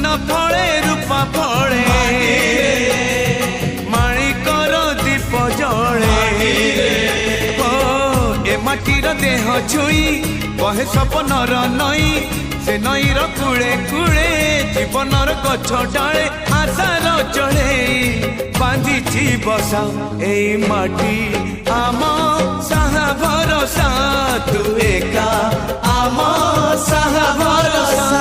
धन फले रूपा फले माणिकर दीप जले ओ ए माटीर देह छुई कहे सपनर नई से नईर कूले कूले जीवनर गछ डाले आशार चढ़े बांधिची बसा ए माटी आम साहा भरोसा तू एका आम साहा भरोसा।